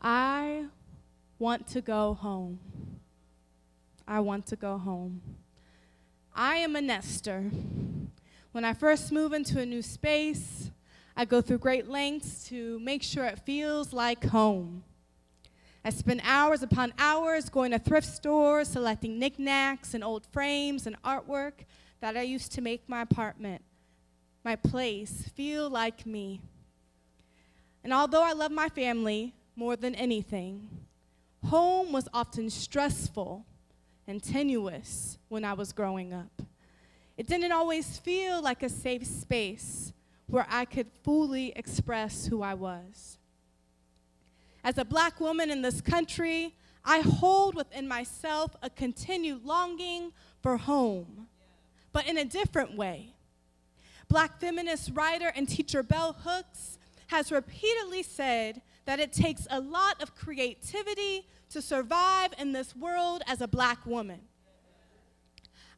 I want to go home. I want to go home. I am a nester. When I first move into a new space, I go through great lengths to make sure it feels like home. I spend hours upon hours going to thrift stores, selecting knickknacks and old frames and artwork that I used to make my apartment, my place, feel like me. And although I love my family more than anything, home was often stressful and tenuous when I was growing up. It didn't always feel like a safe space where I could fully express who I was. As a Black woman in this country, I hold within myself a continued longing for home, but in a different way. Black feminist writer and teacher Bell Hooks has repeatedly said that it takes a lot of creativity to survive in this world as a Black woman.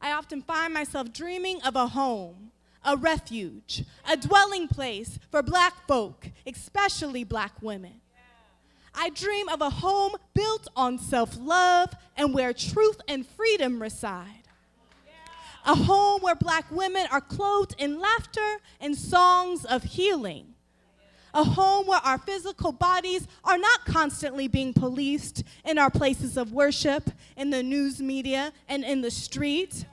I often find myself dreaming of a home, a refuge, a dwelling place for Black folk, especially Black women. I dream of a home built on self-love and where truth and freedom reside. A home where Black women are clothed in laughter and songs of healing. A home where our physical bodies are not constantly being policed in our places of worship, in the news media, and in the street.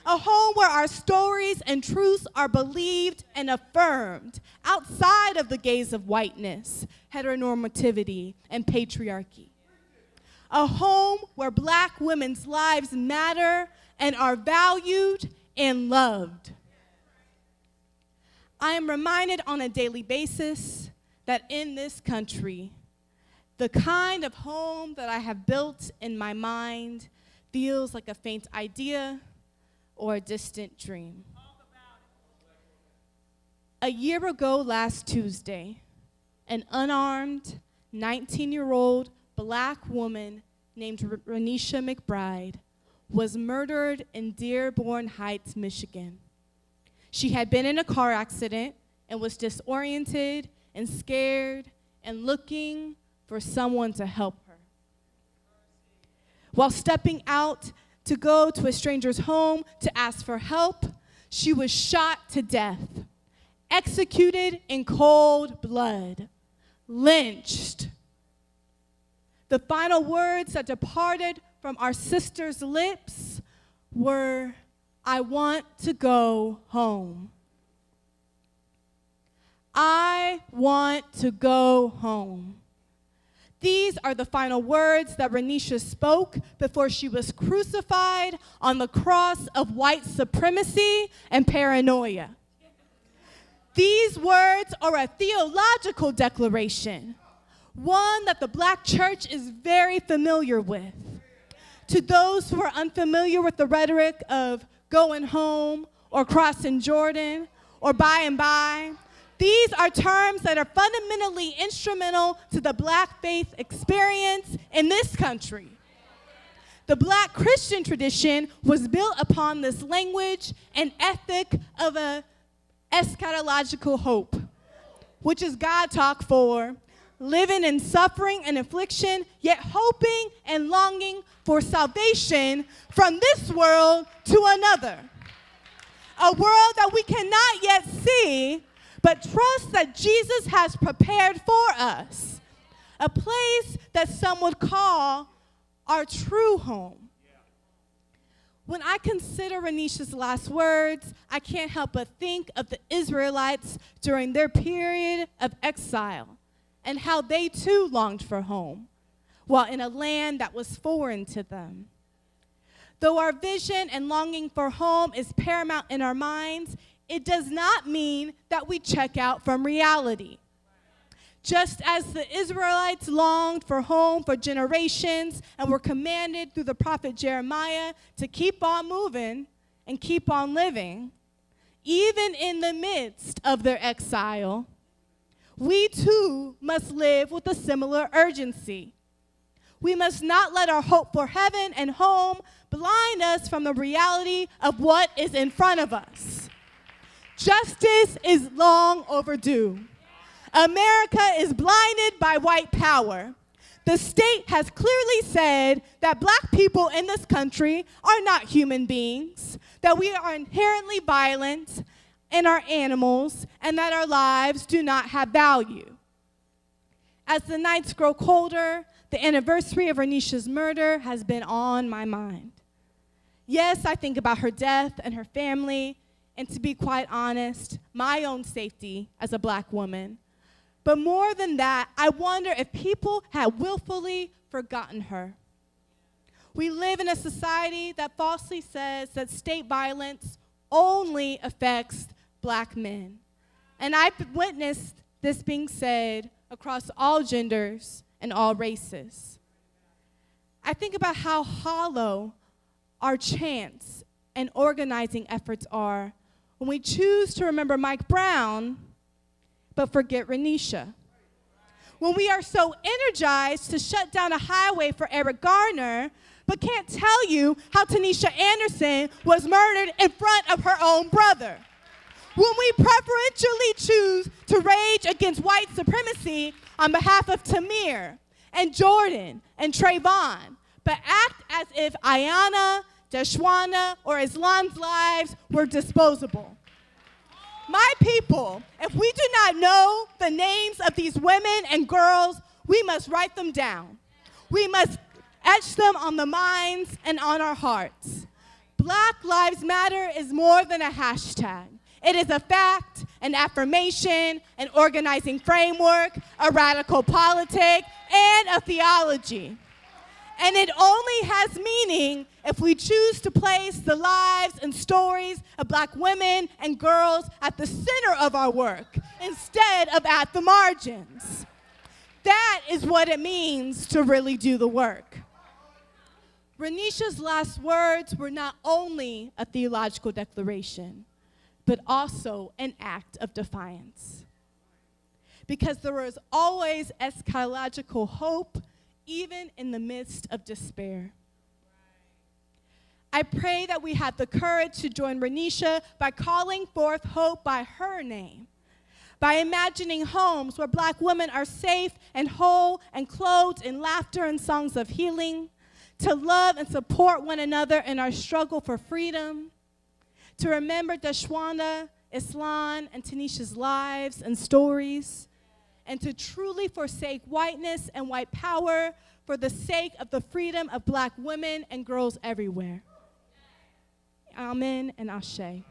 A home where our stories and truths are believed and affirmed outside of the gaze of whiteness, heteronormativity, and patriarchy. A home where Black women's lives matter and are valued and loved. I am reminded on a daily basis that in this country, the kind of home that I have built in my mind feels like a faint idea or a distant dream. A year ago last Tuesday, an unarmed 19-year-old Black woman named Renisha McBride was murdered in Dearborn Heights, Michigan. She had been in a car accident and was disoriented and scared and looking for someone to help her. While stepping out to go to a stranger's home to ask for help, she was shot to death, executed in cold blood, lynched. The final words that departed from our sister's lips were, "I want to go home." I want to go home. These are the final words that Renisha spoke before she was crucified on the cross of white supremacy and paranoia. These words are a theological declaration, one that the Black church is very familiar with. To those who are unfamiliar with the rhetoric of going home or crossing Jordan or by and by, these are terms that are fundamentally instrumental to the Black faith experience in this country. The Black Christian tradition was built upon this language and ethic of a eschatological hope, which is God talk for living in suffering and affliction, yet hoping and longing for salvation from this world to another. A world that we cannot yet see, but trust that Jesus has prepared for us. A place that some would call our true home. When I consider Renisha's last words, I can't help but think of the Israelites during their period of exile and how they too longed for home while in a land that was foreign to them. Though our vision and longing for home is paramount in our minds, it does not mean that we check out from reality. Just as the Israelites longed for home for generations and were commanded through the prophet Jeremiah to keep on moving and keep on living, even in the midst of their exile, we too must live with a similar urgency. We must not let our hope for heaven and home blind us from the reality of what is in front of us. Justice is long overdue. America is blinded by white power. The state has clearly said that black people in this country are not human beings, that we are inherently violent and are animals, and that our lives do not have value. As the nights grow colder, the anniversary of Renisha's murder has been on my mind. Yes, I think about her death and her family, and to be quite honest, my own safety as a black woman. But more than that, I wonder if people had willfully forgotten her. We live in a society that falsely says that state violence only affects black men. And I've witnessed this being said across all genders and all races. I think about how hollow our chants and organizing efforts are when we choose to remember Mike Brown but forget Renisha. When we are so energized to shut down a highway for Eric Garner but can't tell you how Tanisha Anderson was murdered in front of her own brother. When we preferentially choose to rage against white supremacy on behalf of Tamir and Jordan and Trayvon, but act as if Ayanna, Deshwana, or Islam's lives were disposable. My people, if we do not know the names of these women and girls, we must write them down. We must etch them on the minds and on our hearts. Black Lives Matter is more than a hashtag. It is a fact, an affirmation, an organizing framework, a radical politic, and a theology. And it only has meaning if we choose to place the lives and stories of black women and girls at the center of our work instead of at the margins. That is what it means to really do the work. Renisha's last words were not only a theological declaration, but also an act of defiance. Because there is always eschatological hope, even in the midst of despair. I pray that we have the courage to join Renisha by calling forth hope by her name, by imagining homes where black women are safe and whole and clothed in laughter and songs of healing, to love and support one another in our struggle for freedom, to remember Deshwana, Islan, and Tanisha's lives and stories, and to truly forsake whiteness and white power for the sake of the freedom of black women and girls everywhere. Amen and Ashe.